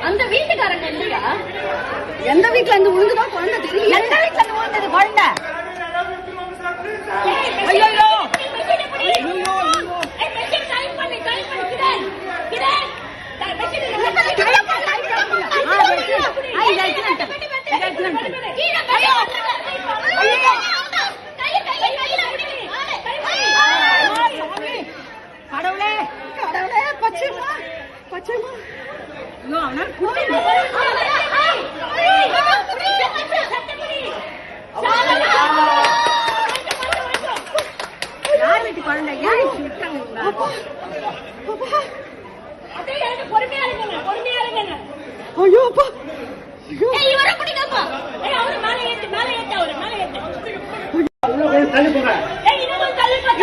அந்த வீட்டுக்காரங்க இல்லையா? எந்த வீட்டுல இருந்து விழுந்துதான் குழந்தை தெரியும். எந்த வீட்டுல இருந்து விழுந்தது குழந்தை? கடவுளே கடவுளே பச்சைமா பச்சைமா யார் வீட்டு குழந்தை? ஐயோ அப்பா இவரை பிடிக்கப்பா. அவரு மேலே ஏத்து, மேலே ஏத்து, அவரு மேலே ஏத்து.